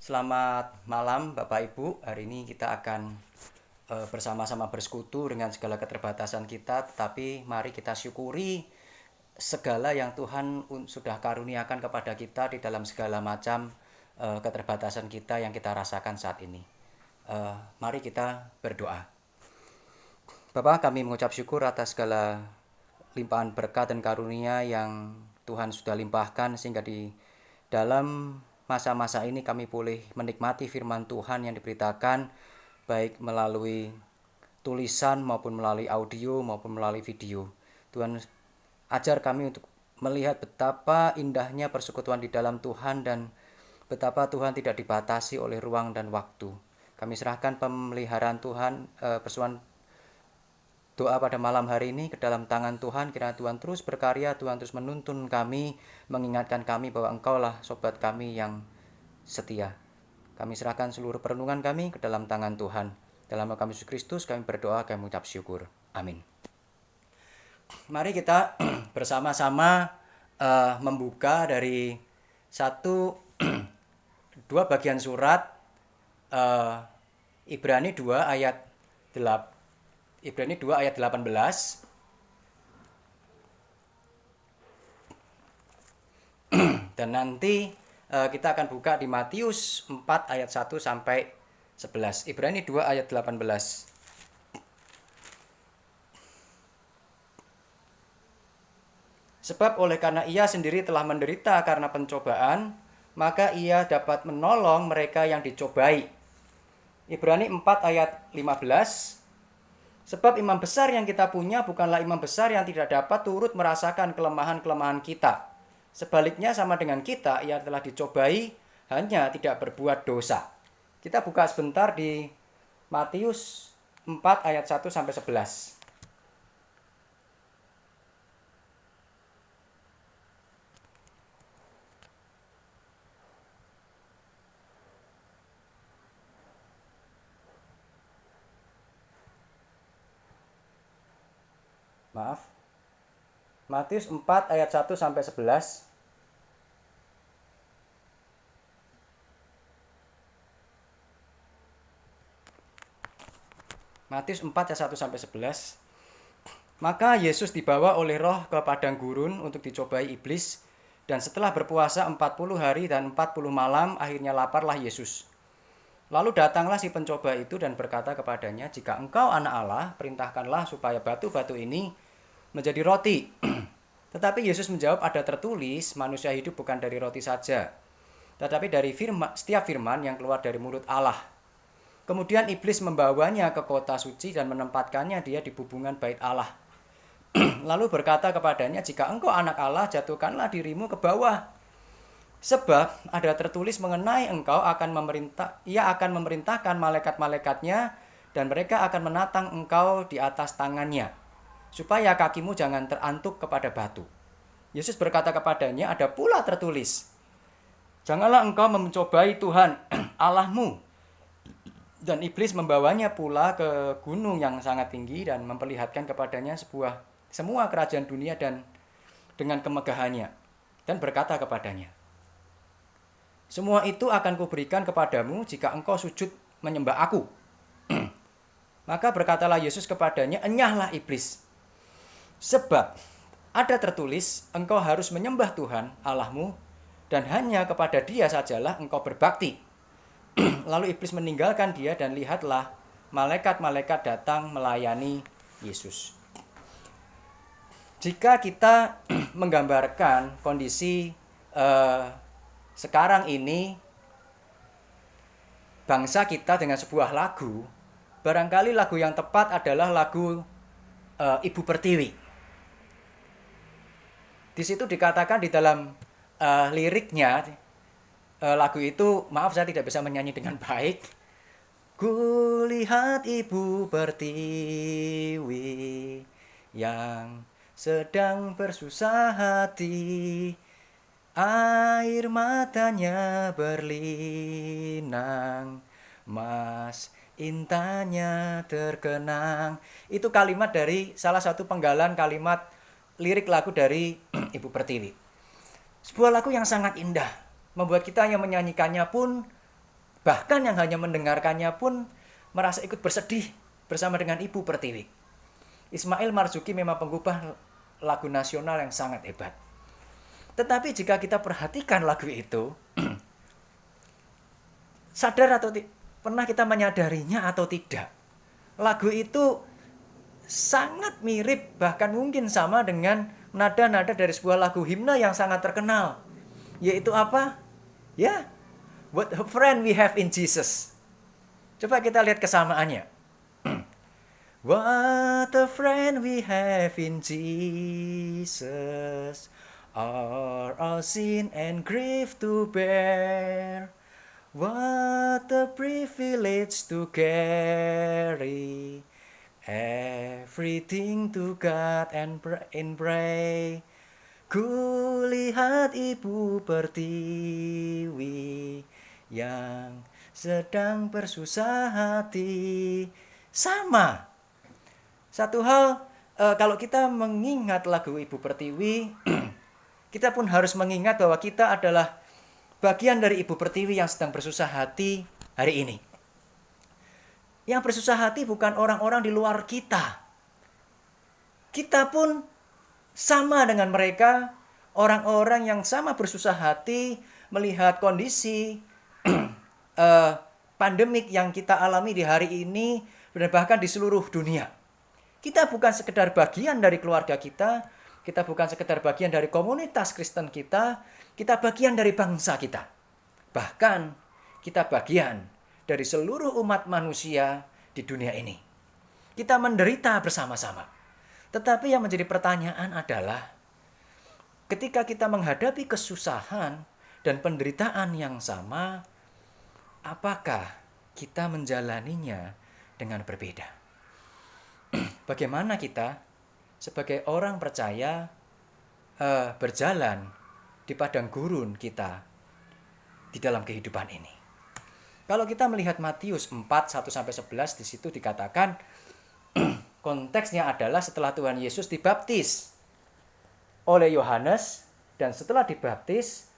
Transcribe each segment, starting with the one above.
Selamat malam Bapak Ibu. Hari ini kita akan bersama-sama bersekutu dengan segala keterbatasan kita, tetapi mari kita syukuri segala yang Tuhan sudah karuniakan kepada kita di dalam segala macam keterbatasan kita yang kita rasakan saat ini. Mari kita berdoa. Bapa, kami mengucap syukur atas segala limpahan berkat dan karunia yang Tuhan sudah limpahkan sehingga di dalam masa-masa ini kami boleh menikmati firman Tuhan yang diberitakan baik melalui tulisan maupun melalui audio maupun melalui video. Tuhan, ajar kami untuk melihat betapa indahnya persekutuan di dalam Tuhan dan betapa Tuhan tidak dibatasi oleh ruang dan waktu. Kami serahkan pemeliharaan Tuhan, persoalan doa pada malam hari ini ke dalam tangan Tuhan. Kiranya Tuhan terus berkarya, Tuhan terus menuntun kami, mengingatkan kami bahwa Engkaulah sobat kami yang setia. Kami serahkan seluruh perenungan kami ke dalam tangan Tuhan. Dalam nama kami Yesus Kristus kami berdoa, kami mengucap syukur. Amin. Mari kita bersama-sama membuka dari dua bagian surat Ibrani 2 ayat 18. Dan nanti kita akan buka di Matius 4 ayat 1 sampai 11. Ibrani 2 ayat 18. Sebab oleh karena ia sendiri telah menderita karena pencobaan, maka ia dapat menolong mereka yang dicobai. Ibrani 4 ayat 15. Sebab imam besar yang kita punya bukanlah imam besar yang tidak dapat turut merasakan kelemahan-kelemahan kita. Sebaliknya sama dengan kita, ia telah dicobai, hanya tidak berbuat dosa. Kita buka sebentar di Matius 4 ayat 1 sampai 11. Matius 4 ayat 1 sampai 11. Matius 4 ayat 1 sampai 11. Maka Yesus dibawa oleh Roh ke padang gurun untuk dicobai iblis, dan setelah berpuasa 40 hari dan 40 malam akhirnya laparlah Yesus. Lalu datanglah si pencoba itu dan berkata kepadanya, "Jika engkau anak Allah, perintahkanlah supaya batu-batu ini menjadi roti." Tetapi Yesus menjawab, "Ada tertulis, manusia hidup bukan dari roti saja, tetapi dari setiap firman yang keluar dari mulut Allah." Kemudian iblis membawanya ke kota suci dan menempatkannya dia di bubungan bait Allah. Lalu berkata kepadanya, "Jika engkau anak Allah, jatuhkanlah dirimu ke bawah. Sebab ada tertulis mengenai engkau ia akan memerintahkan malaikat-malaikatnya dan mereka akan menatang engkau di atas tangannya, supaya kakimu jangan terantuk kepada batu." Yesus berkata kepadanya, "Ada pula tertulis, janganlah engkau mencobai Tuhan Allahmu." Dan iblis membawanya pula ke gunung yang sangat tinggi dan memperlihatkan kepadanya semua kerajaan dunia dan dengan kemegahannya, dan berkata kepadanya, "Semua itu akan kuberikan kepadamu jika engkau sujud menyembah aku." Maka berkatalah Yesus kepadanya, "Enyahlah iblis, sebab ada tertulis, engkau harus menyembah Tuhan Allahmu, dan hanya kepada Dia sajalah engkau berbakti." Lalu iblis meninggalkan dia dan lihatlah malaikat-malaikat datang melayani Yesus. Jika kita menggambarkan kondisi sekarang ini bangsa kita dengan sebuah lagu, barangkali lagu yang tepat adalah lagu Ibu Pertiwi. Di situ dikatakan di dalam liriknya, lagu itu, maaf saya tidak bisa menyanyi dengan baik. "Kulihat Ibu Pertiwi yang sedang bersusah hati, air matanya berlinang, mas intanya terkenang." Itu kalimat dari salah satu penggalan kalimat lirik lagu dari Ibu Pertiwi. Sebuah lagu yang sangat indah, membuat kita yang menyanyikannya pun Bahkan yang hanya mendengarkannya pun merasa ikut bersedih bersama dengan Ibu Pertiwi. Ismail Marzuki memang pengubah lagu nasional yang sangat hebat. Tetapi jika kita perhatikan lagu itu, sadar atau pernah kita menyadarinya atau tidak, lagu itu sangat mirip, bahkan mungkin sama dengan nada-nada dari sebuah lagu himne yang sangat terkenal. Yaitu apa? Ya, what a friend we have in Jesus. Coba kita lihat kesamaannya. What a friend we have in Jesus, our sin and grief to bear. What a privilege to carry everything to God and pray. Kulihat Ibu Pertiwi yang sedang bersusah hati. Sama. Satu hal, kalau kita mengingat lagu Ibu Pertiwi, kita pun harus mengingat bahwa kita adalah bagian dari Ibu Pertiwi yang sedang bersusah hati hari ini. Yang bersusah hati bukan orang-orang di luar kita. Kita pun sama dengan mereka, orang-orang yang sama bersusah hati melihat kondisi pandemik yang kita alami di hari ini dan bahkan di seluruh dunia. Kita bukan sekedar bagian dari keluarga kita bukan sekedar bagian dari komunitas Kristen kita bagian dari bangsa kita. Bahkan kita bagian dari seluruh umat manusia di dunia ini. Kita menderita bersama-sama. Tetapi yang menjadi pertanyaan adalah, ketika kita menghadapi kesusahan dan penderitaan yang sama, apakah kita menjalaninya dengan berbeda? Bagaimana kita sebagai orang percaya berjalan di padang gurun kita di dalam kehidupan ini? Kalau kita melihat Matius 4, 1-11, di situ dikatakan konteksnya adalah setelah Tuhan Yesus dibaptis oleh Yohanes, dan setelah dibaptis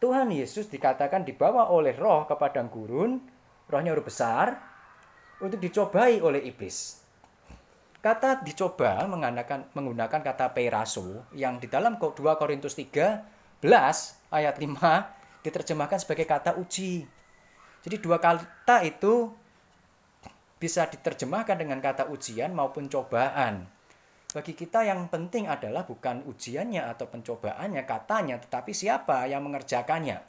Tuhan Yesus dikatakan dibawa oleh Roh ke padang gurun, rohnya huruf besar, untuk dicobai oleh iblis. Kata dicoba menggunakan kata peiraso yang di dalam 2 Korintus 13 ayat 5 diterjemahkan sebagai kata uji. Jadi dua kata itu bisa diterjemahkan dengan kata ujian maupun cobaan. Bagi kita yang penting adalah bukan ujiannya atau pencobaannya, katanya, tetapi siapa yang mengerjakannya.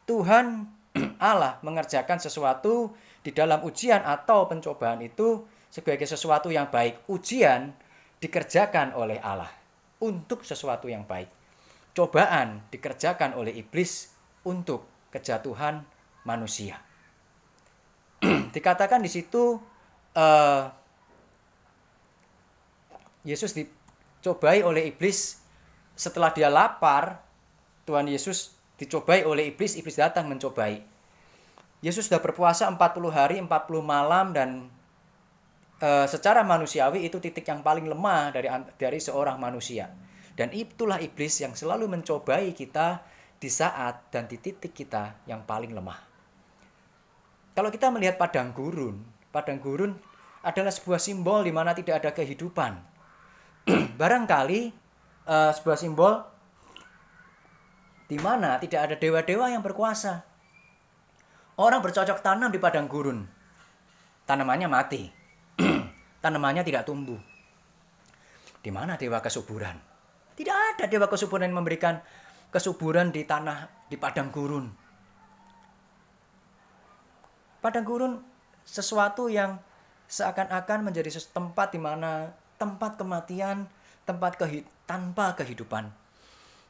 Tuhan Allah mengerjakan sesuatu di dalam ujian atau pencobaan itu sebagai sesuatu yang baik. Ujian dikerjakan oleh Allah untuk sesuatu yang baik. Cobaan dikerjakan oleh iblis untuk kejatuhan manusia. Dikatakan di situ Yesus dicobai oleh iblis. Setelah dia lapar, Tuhan Yesus dicobai oleh iblis, iblis datang mencobai. Yesus sudah berpuasa 40 hari, 40 malam, dan secara manusiawi itu titik yang paling lemah dari seorang manusia. Dan itulah iblis yang selalu mencobai kita di saat dan di titik kita yang paling lemah. Kalau kita melihat padang gurun adalah sebuah simbol di mana tidak ada kehidupan. Barangkali sebuah simbol di mana tidak ada dewa-dewa yang berkuasa. Orang bercocok tanam di padang gurun, tanamannya mati. Tanamannya tidak tumbuh. Di mana dewa kesuburan? Tidak ada dewa kesuburan yang memberikan kesuburan di padang gurun. Padang gurun sesuatu yang seakan-akan menjadi tempat di mana tempat kematian, tanpa kehidupan.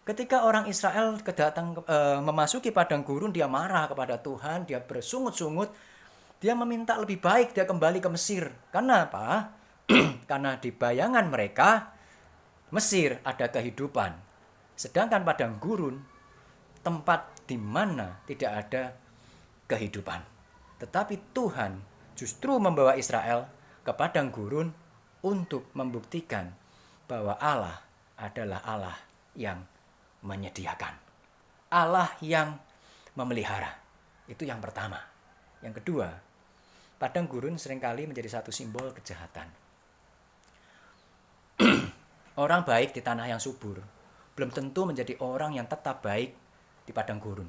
Ketika orang Israel memasuki padang gurun, dia marah kepada Tuhan, dia bersungut-sungut. Dia meminta lebih baik dia kembali ke Mesir. Karena apa? Karena di bayangan mereka, Mesir ada kehidupan. Sedangkan padang gurun, tempat di mana tidak ada kehidupan. Tetapi Tuhan justru membawa Israel ke padang gurun untuk membuktikan bahwa Allah adalah Allah yang menyediakan. Allah yang memelihara. Itu yang pertama. Yang kedua, padang gurun seringkali menjadi satu simbol kejahatan. Orang baik di tanah yang subur belum tentu menjadi orang yang tetap baik di padang gurun.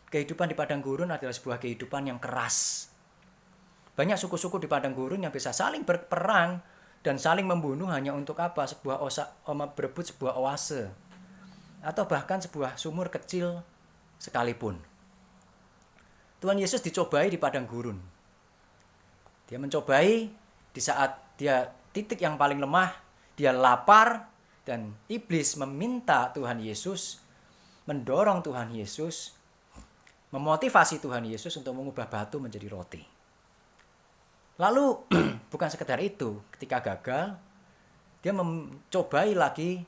Kehidupan di padang gurun adalah sebuah kehidupan yang keras. Banyak suku-suku di padang gurun yang bisa saling berperang dan saling membunuh hanya untuk apa? Berebut sebuah oase atau bahkan sebuah sumur kecil sekalipun. Tuhan Yesus dicobai di padang gurun. Dia mencobai di saat dia titik yang paling lemah, dia lapar, dan iblis meminta Tuhan Yesus, mendorong Tuhan Yesus, memotivasi Tuhan Yesus untuk mengubah batu menjadi roti. Lalu bukan sekedar itu, ketika gagal, dia mencobai lagi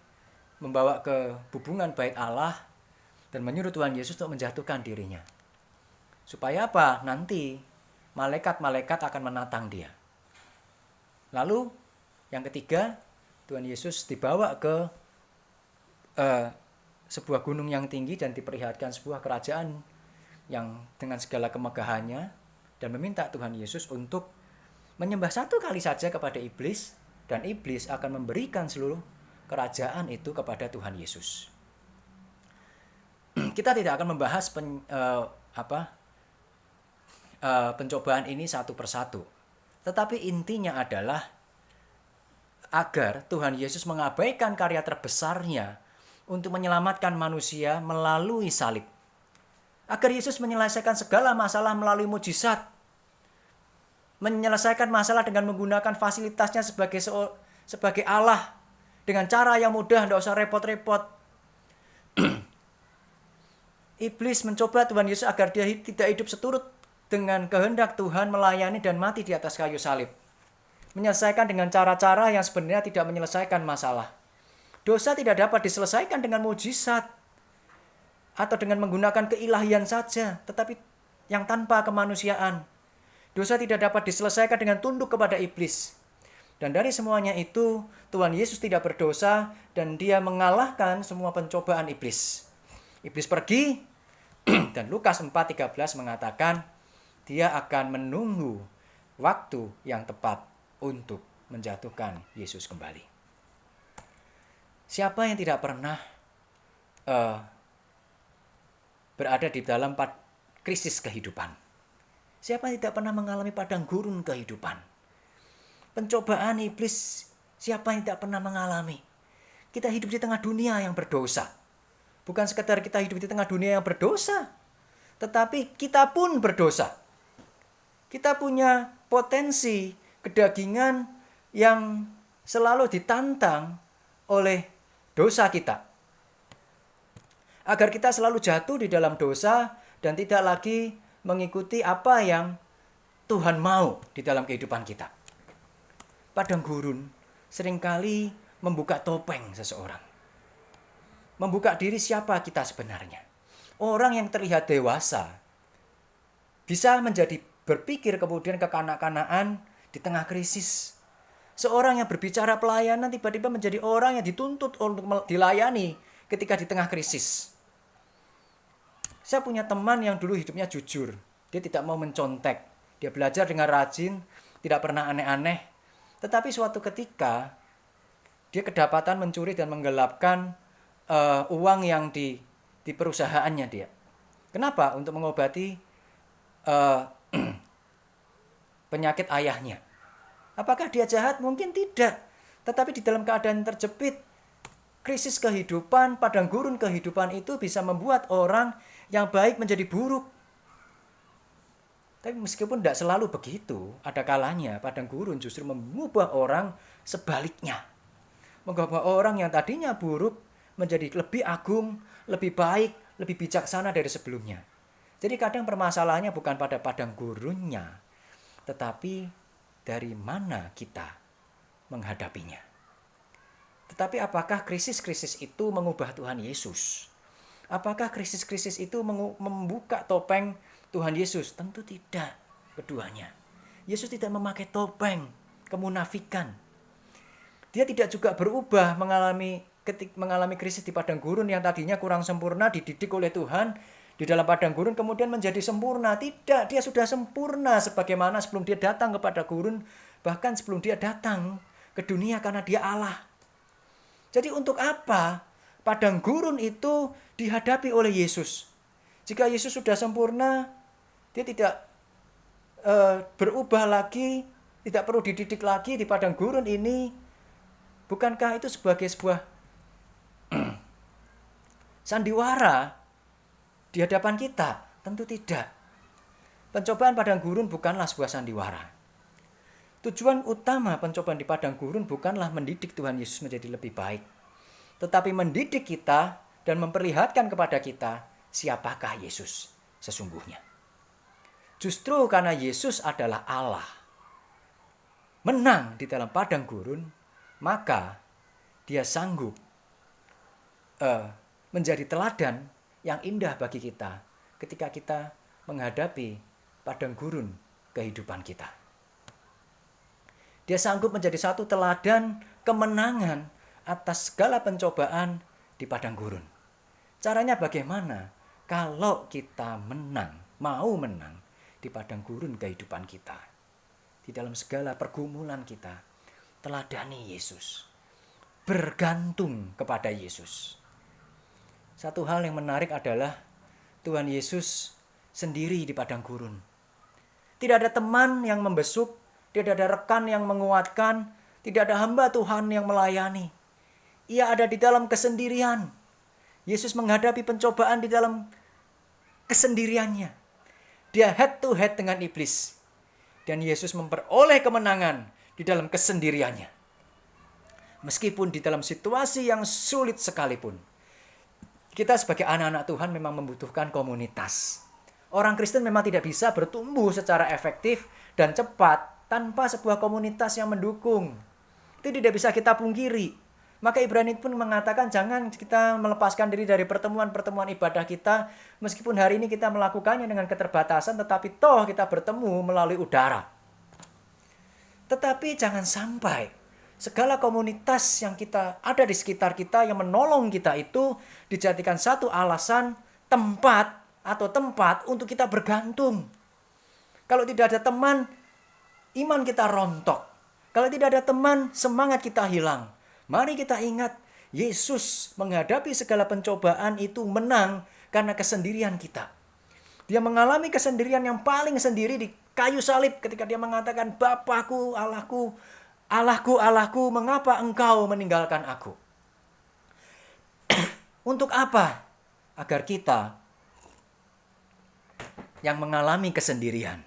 membawa ke hubungan bait Allah dan menyuruh Tuhan Yesus untuk menjatuhkan dirinya. Supaya apa? Nanti malaikat-malaikat akan menatang dia. Lalu yang ketiga, Tuhan Yesus dibawa ke sebuah gunung yang tinggi dan diperlihatkan sebuah kerajaan yang dengan segala kemegahannya dan meminta Tuhan Yesus untuk menyembah satu kali saja kepada iblis dan iblis akan memberikan seluruh kerajaan itu kepada Tuhan Yesus. Kita tidak akan membahas pencobaan ini satu persatu. Tetapi intinya adalah agar Tuhan Yesus mengabaikan karya terbesarnya untuk menyelamatkan manusia melalui salib. Agar Yesus menyelesaikan segala masalah melalui mujizat. Menyelesaikan masalah dengan menggunakan fasilitasnya sebagai Allah. Dengan cara yang mudah, tidak usah repot-repot. Iblis mencoba Tuhan Yesus agar dia tidak hidup seturut dengan kehendak Tuhan, melayani dan mati di atas kayu salib. Menyelesaikan dengan cara-cara yang sebenarnya tidak menyelesaikan masalah. Dosa tidak dapat diselesaikan dengan mujizat atau dengan menggunakan keilahian saja, tetapi yang tanpa kemanusiaan. Dosa tidak dapat diselesaikan dengan tunduk kepada iblis. Dan dari semuanya itu, Tuhan Yesus tidak berdosa dan dia mengalahkan semua pencobaan iblis. Iblis pergi dan Lukas 4:13 mengatakan dia akan menunggu waktu yang tepat untuk menjatuhkan Yesus kembali. Siapa yang tidak pernah berada di dalam krisis kehidupan? Siapa yang tidak pernah mengalami padang gurun kehidupan? Pencobaan iblis, siapa yang tidak pernah mengalami? Kita hidup di tengah dunia yang berdosa. Bukan sekedar kita hidup di tengah dunia yang berdosa, tetapi kita pun berdosa. Kita punya potensi kedagingan yang selalu ditantang oleh dosa kita. Agar kita selalu jatuh di dalam dosa dan tidak lagi mengikuti apa yang Tuhan mau di dalam kehidupan kita. Padang gurun seringkali membuka topeng seseorang. Membuka diri siapa kita sebenarnya. Orang yang terlihat dewasa bisa menjadi berpikir kemudian kekanak-kanakan di tengah krisis. Seorang yang berbicara pelayanan tiba-tiba menjadi orang yang dituntut untuk dilayani ketika di tengah krisis. Saya punya teman yang dulu hidupnya jujur. Dia tidak mau mencontek. Dia belajar dengan rajin, tidak pernah aneh-aneh. Tetapi suatu ketika dia kedapatan mencuri dan menggelapkan uang yang di perusahaannya dia. Kenapa? Untuk mengobati penyakit ayahnya. Apakah dia jahat? Mungkin tidak. Tetapi di dalam keadaan terjepit, krisis kehidupan, padang gurun kehidupan itu bisa membuat orang yang baik menjadi buruk. Tapi meskipun tidak selalu begitu, ada kalanya padang gurun justru mengubah orang sebaliknya. Mengubah orang yang tadinya buruk menjadi lebih agung, lebih baik, lebih bijaksana dari sebelumnya. Jadi kadang permasalahannya bukan pada padang gurunnya, tetapi dari mana kita menghadapinya. Tetapi apakah krisis-krisis itu mengubah Tuhan Yesus? Apakah krisis-krisis itu membuka topeng Tuhan Yesus? Tentu tidak keduanya. Yesus tidak memakai topeng kemunafikan. Dia tidak juga berubah mengalami krisis di padang gurun yang tadinya kurang sempurna, dididik oleh Tuhan. di dalam padang gurun kemudian menjadi sempurna. Tidak, dia sudah sempurna sebagaimana sebelum dia datang kepada gurun, bahkan sebelum dia datang ke dunia karena dia Allah. Jadi untuk apa padang gurun itu dihadapi oleh Yesus? Jika Yesus sudah sempurna, dia tidak berubah lagi, tidak perlu dididik lagi di padang gurun ini. Bukankah itu sebagai sebuah sandiwara di hadapan kita? Tentu tidak. Pencobaan padang gurun bukanlah sebuah sandiwara. Tujuan utama pencobaan di padang gurun bukanlah mendidik Tuhan Yesus menjadi lebih baik, tetapi mendidik kita dan memperlihatkan kepada kita siapakah Yesus sesungguhnya. Justru karena Yesus adalah Allah, menang di dalam padang gurun, maka dia sanggup menjadi teladan yang indah bagi kita ketika kita menghadapi padang gurun kehidupan kita. Dia sanggup menjadi satu teladan kemenangan atas segala pencobaan di padang gurun. Caranya bagaimana? Kalau kita menang, mau menang di padang gurun kehidupan kita, di dalam segala pergumulan kita, teladani Yesus. Bergantung kepada Yesus. Satu hal yang menarik adalah Tuhan Yesus sendiri di padang gurun. Tidak ada teman yang membesuk, tidak ada rekan yang menguatkan, tidak ada hamba Tuhan yang melayani. Ia ada di dalam kesendirian. Yesus menghadapi pencobaan di dalam kesendiriannya. Dia head to head dengan iblis. Dan Yesus memperoleh kemenangan di dalam kesendiriannya. Meskipun di dalam situasi yang sulit sekalipun. Kita sebagai anak-anak Tuhan memang membutuhkan komunitas. Orang Kristen memang tidak bisa bertumbuh secara efektif dan cepat tanpa sebuah komunitas yang mendukung. Itu tidak bisa kita pungkiri. Maka Ibrani pun mengatakan jangan kita melepaskan diri dari pertemuan-pertemuan ibadah kita. Meskipun hari ini kita melakukannya dengan keterbatasan, tetapi toh kita bertemu melalui udara. Tetapi jangan sampai segala komunitas yang kita ada di sekitar kita yang menolong kita itu dijadikan satu alasan tempat untuk kita bergantung. Kalau tidak ada teman, iman kita rontok. Kalau tidak ada teman, semangat kita hilang. Mari kita ingat, Yesus menghadapi segala pencobaan itu menang karena kesendirian kita. Dia mengalami kesendirian yang paling sendiri di kayu salib ketika dia mengatakan, Bapakku, Allahku, Allahku, Allahku, mengapa engkau meninggalkan aku? Untuk apa? Agar kita yang mengalami kesendirian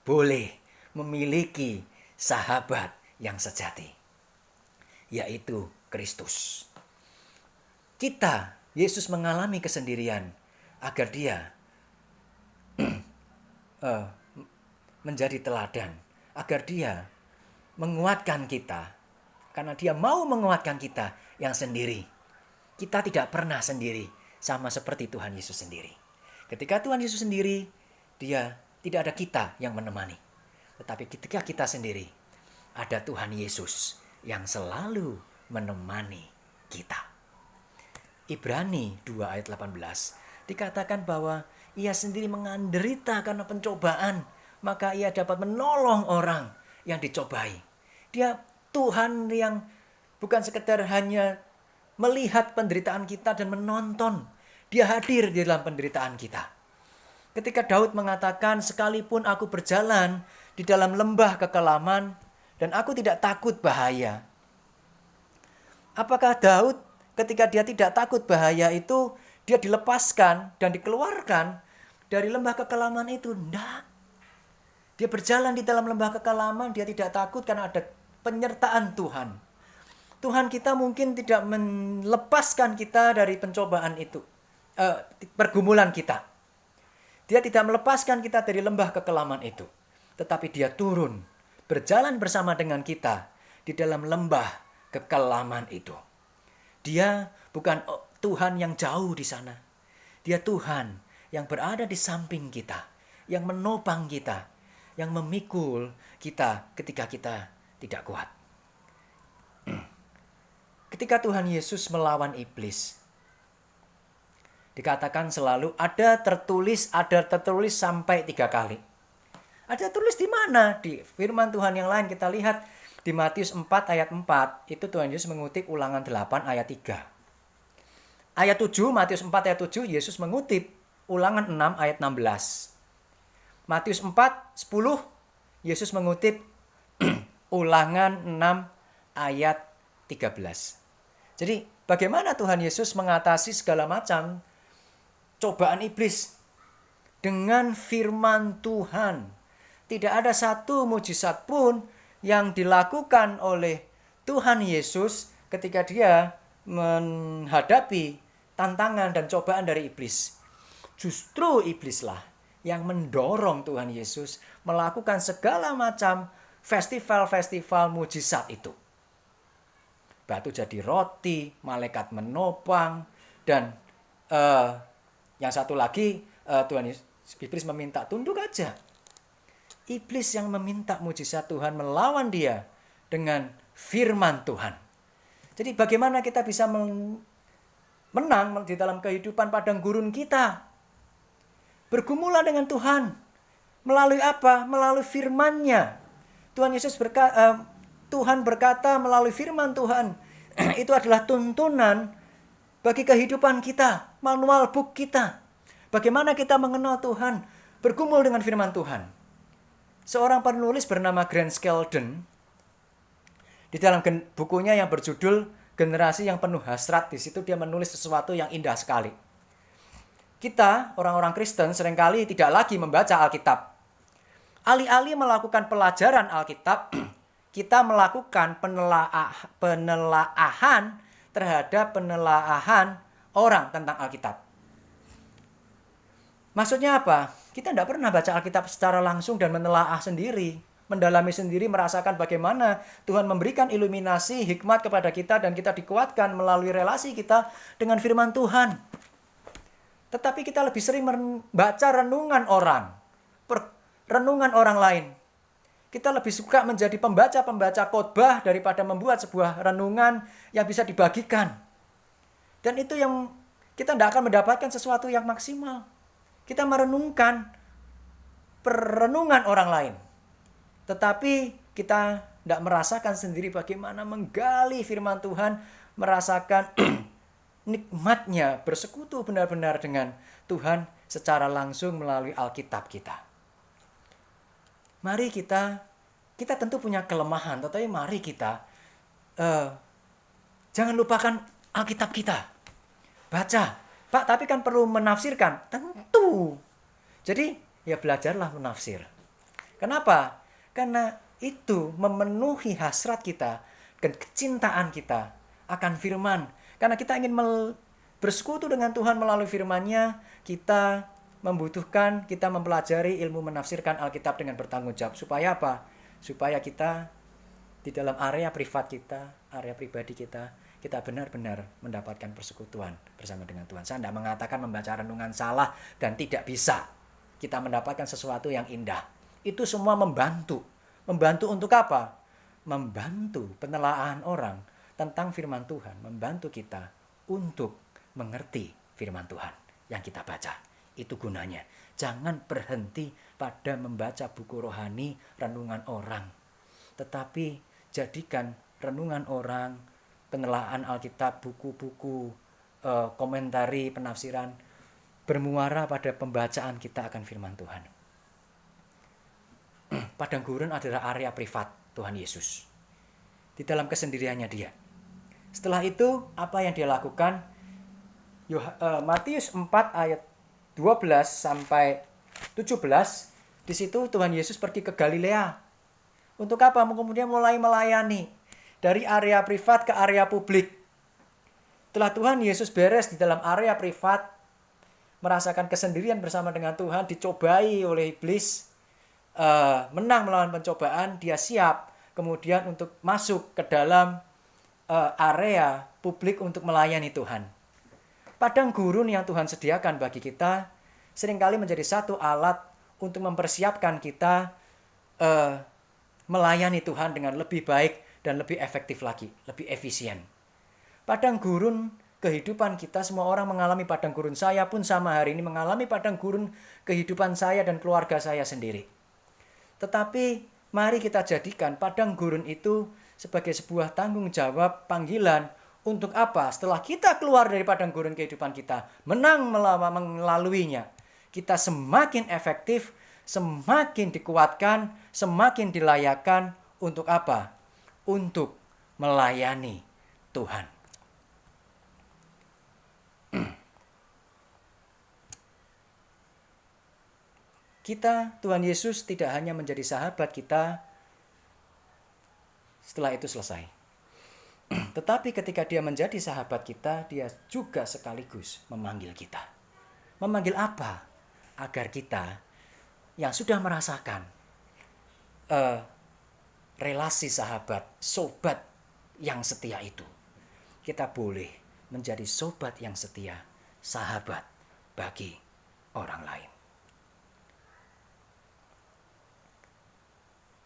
boleh memiliki sahabat yang sejati, yaitu Kristus. Kita, Yesus mengalami kesendirian agar dia menjadi teladan, agar dia menguatkan kita, karena dia mau menguatkan kita yang sendiri. Kita tidak pernah sendiri, sama seperti Tuhan Yesus sendiri. Ketika Tuhan Yesus sendiri, dia tidak ada kita yang menemani. Tetapi ketika kita sendiri, ada Tuhan Yesus yang selalu menemani kita. Ibrani 2 ayat 18 dikatakan bahwa ia sendiri menderita karena pencobaan, maka ia dapat menolong orang yang dicobai. Dia Tuhan yang bukan sekedar hanya melihat penderitaan kita dan menonton. Dia hadir di dalam penderitaan kita. Ketika Daud mengatakan, sekalipun aku berjalan di dalam lembah kekelaman dan aku tidak takut bahaya. Apakah Daud ketika dia tidak takut bahaya itu, dia dilepaskan dan dikeluarkan dari lembah kekelaman itu? Tidak. Dia berjalan di dalam lembah kekelaman, dia tidak takut karena ada penyertaan Tuhan. Tuhan kita mungkin tidak melepaskan kita dari pencobaan itu, pergumulan kita. Dia tidak melepaskan kita dari lembah kekelaman itu. Tetapi dia turun, berjalan bersama dengan kita di dalam lembah kekelaman itu. Dia bukan Tuhan yang jauh di sana. Dia Tuhan yang berada di samping kita, yang menopang kita, yang memikul kita ketika kita tidak kuat. Ketika Tuhan Yesus melawan iblis, Dikatakan selalu ada tertulis sampai 3 kali. Ada tulis di mana? Di firman Tuhan yang lain kita lihat di Matius 4 ayat 4, itu Tuhan Yesus mengutip Ulangan 8 ayat 3. Ayat 7, Matius 4 ayat 7, Yesus mengutip Ulangan 6 ayat 16. Matius 4, 10, Yesus mengutip Ulangan 6 ayat 13. Jadi bagaimana Tuhan Yesus mengatasi segala macam cobaan iblis? Dengan firman Tuhan. Tidak ada satu mujizat pun yang dilakukan oleh Tuhan Yesus ketika dia menghadapi tantangan dan cobaan dari iblis. Justru iblislah yang mendorong Tuhan Yesus melakukan segala macam festival-festival mujizat itu. Batu jadi roti, malaikat menopang, dan yang satu lagi Tuhan Yesus, iblis meminta tunduk aja. Iblis yang meminta mujizat Tuhan melawan dia dengan firman Tuhan. Jadi bagaimana kita bisa menang di dalam kehidupan padang gurun kita? Bergumulah dengan Tuhan. Melalui apa? Melalui firman-Nya. Tuhan berkata melalui firman Tuhan. Itu adalah tuntunan bagi kehidupan kita, manual book kita. Bagaimana kita mengenal Tuhan? Bergumul dengan firman Tuhan. Seorang penulis bernama Grant Skeldon, di dalam bukunya yang berjudul Generasi yang Penuh Hasrat, di situ dia menulis sesuatu yang indah sekali. Kita, orang-orang Kristen, seringkali tidak lagi membaca Alkitab. Alih-alih melakukan pelajaran Alkitab, kita melakukan penelaahan terhadap penelaahan orang tentang Alkitab. Maksudnya apa? Kita tidak pernah baca Alkitab secara langsung dan menelaah sendiri, mendalami sendiri, merasakan bagaimana Tuhan memberikan iluminasi, hikmat kepada kita, dan kita dikuatkan melalui relasi kita dengan firman Tuhan. Tetapi kita lebih sering membaca renungan orang lain. Kita lebih suka menjadi pembaca-pembaca khotbah daripada membuat sebuah renungan yang bisa dibagikan. Dan itu yang kita tidak akan mendapatkan sesuatu yang maksimal. Kita merenungkan perenungan orang lain. Tetapi kita tidak merasakan sendiri bagaimana menggali firman Tuhan, merasakan nikmatnya bersekutu benar-benar dengan Tuhan secara langsung melalui Alkitab kita. Mari kita tentu punya kelemahan, tetapi mari kita jangan lupakan Alkitab kita. Baca. Pak, tapi kan perlu menafsirkan. Tentu. Jadi, ya belajarlah menafsir. Kenapa? Karena itu memenuhi hasrat kita dan kecintaan kita akan firman. Karena kita ingin bersekutu dengan Tuhan melalui firman-Nya, kita membutuhkan, kita mempelajari ilmu menafsirkan Alkitab dengan bertanggung jawab. Supaya apa? Supaya kita di dalam area privat kita, area pribadi kita benar-benar mendapatkan persekutuan bersama dengan Tuhan. Saya tidak mengatakan membaca renungan salah dan tidak bisa kita mendapatkan sesuatu yang indah. Itu semua membantu. Membantu untuk apa? Membantu penelaahan orang tentang firman Tuhan. Membantu kita untuk mengerti firman Tuhan yang kita baca. Itu gunanya. Jangan berhenti pada membaca buku rohani, renungan orang. Tetapi jadikan renungan orang, penelaahan Alkitab, buku-buku, komentari, penafsiran, bermuara pada pembacaan kita akan firman Tuhan. Padang gurun adalah area privat Tuhan Yesus. Di dalam kesendiriannya dia. Setelah itu, apa yang dia lakukan? Matius 4 ayat 12 sampai 17, di situ Tuhan Yesus pergi ke Galilea. Untuk apa? Kemudian mulai melayani. Dari area privat ke area publik. Setelah Tuhan Yesus beres di dalam area privat, merasakan kesendirian bersama dengan Tuhan, dicobai oleh iblis, menang melawan pencobaan, dia siap kemudian untuk masuk ke dalam area publik untuk melayani Tuhan. Padang gurun yang Tuhan sediakan bagi kita seringkali menjadi satu alat untuk mempersiapkan kita melayani Tuhan dengan lebih baik dan lebih efektif lagi, lebih efisien. Padang gurun kehidupan kita, semua orang mengalami padang gurun. Saya pun sama hari ini mengalami padang gurun kehidupan saya dan keluarga saya sendiri. Tetapi mari kita jadikan padang gurun itu sebagai sebuah tanggung jawab panggilan untuk apa? Setelah kita keluar dari padang gurun kehidupan kita, melaluinya, kita semakin efektif, semakin dikuatkan, semakin dilayakkan untuk apa? Untuk melayani Tuhan. Kita, Tuhan Yesus tidak hanya menjadi sahabat kita setelah itu selesai. Tetapi ketika dia menjadi sahabat kita, dia juga sekaligus memanggil kita. Memanggil apa? Agar kita yang sudah merasakan relasi sahabat, sobat yang setia itu, kita boleh menjadi sobat yang setia, sahabat bagi orang lain.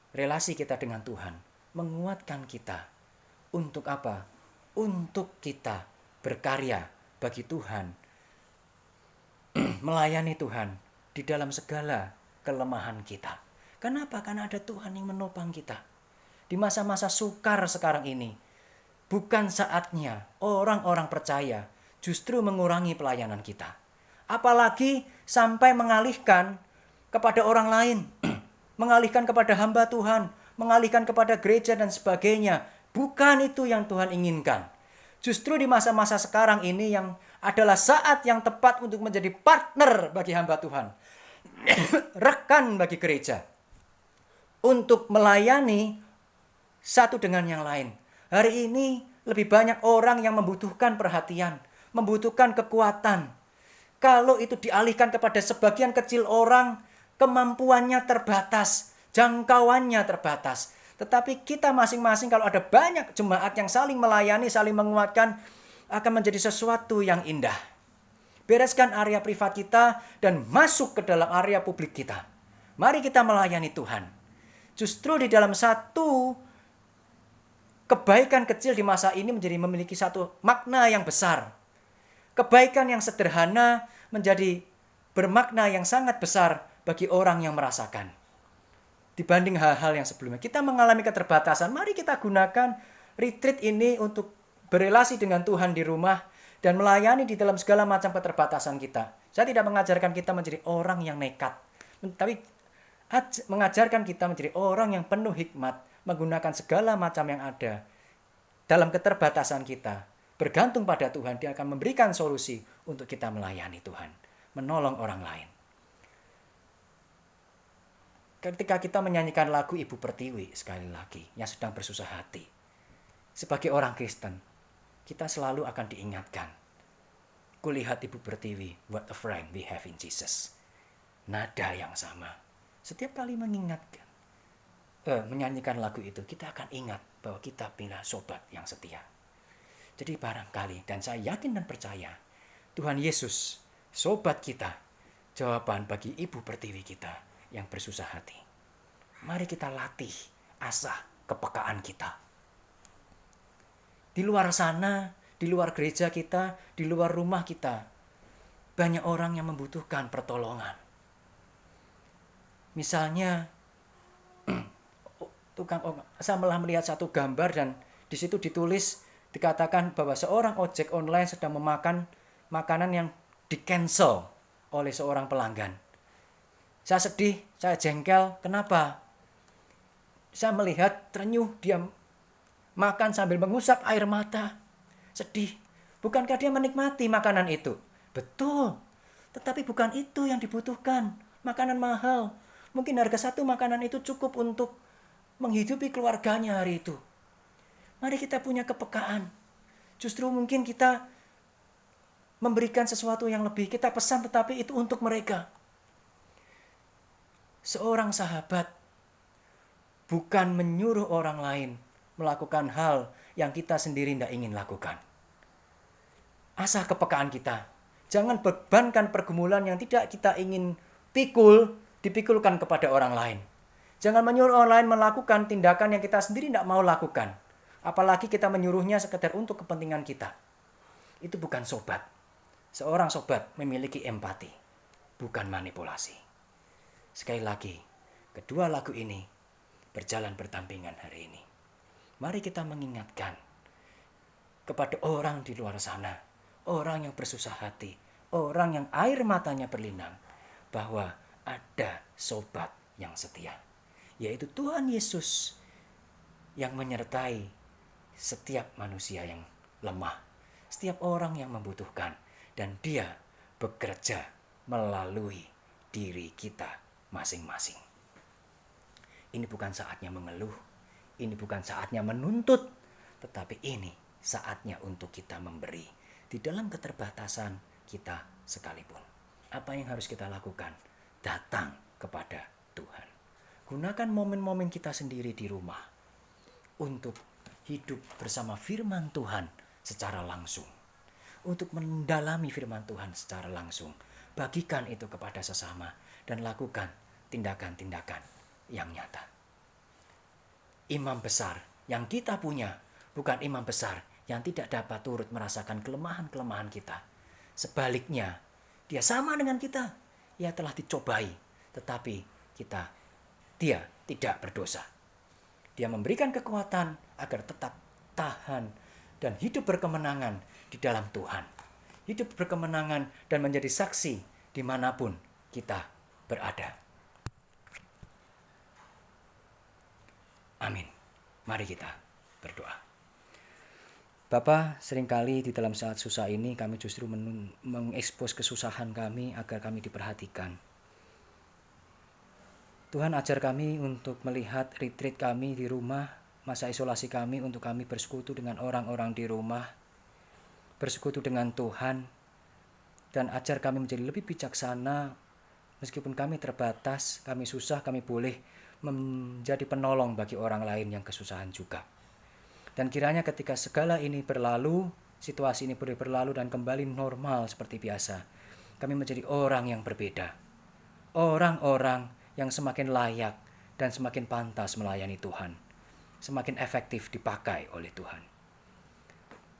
Relasi kita dengan Tuhan menguatkan kita untuk apa? Untuk kita berkarya bagi Tuhan, melayani Tuhan di dalam segala kelemahan kita. Kenapa? Karena ada Tuhan yang menopang kita. Di masa-masa sukar sekarang ini, bukan saatnya orang-orang percaya justru mengurangi pelayanan kita. Apalagi sampai mengalihkan kepada orang lain, mengalihkan kepada hamba Tuhan, mengalihkan kepada gereja dan sebagainya. Bukan itu yang Tuhan inginkan. Justru di masa-masa sekarang ini yang adalah saat yang tepat untuk menjadi partner bagi hamba Tuhan. Rekan bagi gereja. Untuk melayani satu dengan yang lain. Hari ini lebih banyak orang yang membutuhkan perhatian, membutuhkan kekuatan. Kalau itu dialihkan kepada sebagian kecil orang, kemampuannya terbatas, jangkauannya terbatas. Tetapi kita masing-masing kalau ada banyak jemaat yang saling melayani, saling menguatkan, akan menjadi sesuatu yang indah. Bereskan area privat kita dan masuk ke dalam area publik kita. Mari kita melayani Tuhan. Justru di dalam satu kebaikan kecil di masa ini memiliki satu makna yang besar. Kebaikan yang sederhana menjadi bermakna yang sangat besar bagi orang yang merasakan. Dibanding hal-hal yang sebelumnya. Kita mengalami keterbatasan. Mari kita gunakan retreat ini untuk berelasi dengan Tuhan di rumah dan melayani di dalam segala macam keterbatasan kita. Saya tidak mengajarkan kita menjadi orang yang nekat. Tapi mengajarkan kita menjadi orang yang penuh hikmat. Menggunakan segala macam yang ada dalam keterbatasan kita. Bergantung pada Tuhan. Dia akan memberikan solusi untuk kita melayani Tuhan. Menolong orang lain. Ketika kita menyanyikan lagu Ibu Pertiwi sekali lagi yang sedang bersusah hati. Sebagai orang Kristen, kita selalu akan diingatkan. Kulihat Ibu Pertiwi, what a friend we have in Jesus. Nada yang sama. Setiap kali menyanyikan lagu itu, kita akan ingat bahwa kita punya sobat yang setia. Jadi barangkali, dan saya yakin dan percaya, Tuhan Yesus, sobat kita, jawaban bagi Ibu Pertiwi kita yang bersusah hati. Mari kita latih asah kepekaan kita. Di luar sana, di luar gereja kita, di luar rumah kita, banyak orang yang membutuhkan pertolongan. Misalnya, saya malah melihat satu gambar dan di situ ditulis, dikatakan bahwa seorang ojek online sedang memakan makanan yang di-cancel oleh seorang pelanggan. Saya sedih, saya jengkel. Kenapa? Saya melihat terenyuh, dia makan sambil mengusap air mata. Sedih. Bukankah dia menikmati makanan itu? Betul. Tetapi bukan itu yang dibutuhkan. Makanan mahal. Mungkin harga satu makanan itu cukup untuk menghidupi keluarganya hari itu. Mari kita punya kepekaan. Justru mungkin kita memberikan sesuatu yang lebih. Kita pesan tetapi itu untuk mereka. Seorang sahabat bukan menyuruh orang lain melakukan hal yang kita sendiri tidak ingin lakukan. Asah kepekaan kita. Jangan bebankan pergumulan yang tidak kita ingin dipikulkan kepada orang lain. Jangan menyuruh orang lain melakukan tindakan yang kita sendiri tidak mau lakukan. Apalagi kita menyuruhnya sekedar untuk kepentingan kita. Itu bukan sobat. Seorang sobat memiliki empati, bukan manipulasi. Sekali lagi, kedua lagu ini berjalan berdampingan hari ini. Mari kita mengingatkan kepada orang di luar sana, orang yang bersusah hati, orang yang air matanya berlinang, bahwa ada sobat yang setia, yaitu Tuhan Yesus yang menyertai setiap manusia yang lemah, setiap orang yang membutuhkan, dan Dia bekerja melalui diri kita masing-masing. Ini bukan saatnya mengeluh, ini bukan saatnya menuntut, tetapi ini saatnya untuk kita memberi di dalam keterbatasan kita sekalipun. Apa yang harus kita lakukan? Datang kepada Tuhan. Gunakan momen-momen kita sendiri di rumah untuk hidup bersama firman Tuhan secara langsung. Untuk mendalami firman Tuhan secara langsung. Bagikan itu kepada sesama dan lakukan tindakan-tindakan yang nyata. Imam besar yang kita punya bukan imam besar yang tidak dapat turut merasakan kelemahan-kelemahan kita. Sebaliknya, dia sama dengan kita. Ia telah dicobai, tetapi dia tidak berdosa. Dia memberikan kekuatan agar tetap tahan dan hidup berkemenangan di dalam Tuhan. Hidup berkemenangan dan menjadi saksi dimanapun kita berada. Amin. Mari kita berdoa. Bapa, seringkali di dalam saat susah ini kami justru mengekspos kesusahan kami agar kami diperhatikan. Tuhan ajar kami untuk melihat retreat kami di rumah, masa isolasi kami untuk kami bersekutu dengan orang-orang di rumah, bersekutu dengan Tuhan, dan ajar kami menjadi lebih bijaksana. Meskipun kami terbatas, kami susah, kami boleh menjadi penolong bagi orang lain yang kesusahan juga. Dan kiranya ketika segala ini berlalu, situasi ini boleh berlalu dan kembali normal seperti biasa, kami menjadi orang yang berbeda. Orang-orang yang semakin layak dan semakin pantas melayani Tuhan. Semakin efektif dipakai oleh Tuhan.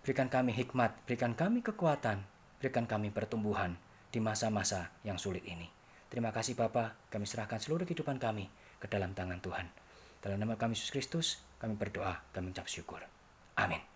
Berikan kami hikmat, berikan kami kekuatan, berikan kami pertumbuhan di masa-masa yang sulit ini. Terima kasih Bapa, kami serahkan seluruh kehidupan kami ke dalam tangan Tuhan. Dalam nama kami Yesus Kristus, kami berdoa, kami mengucap syukur. Amin.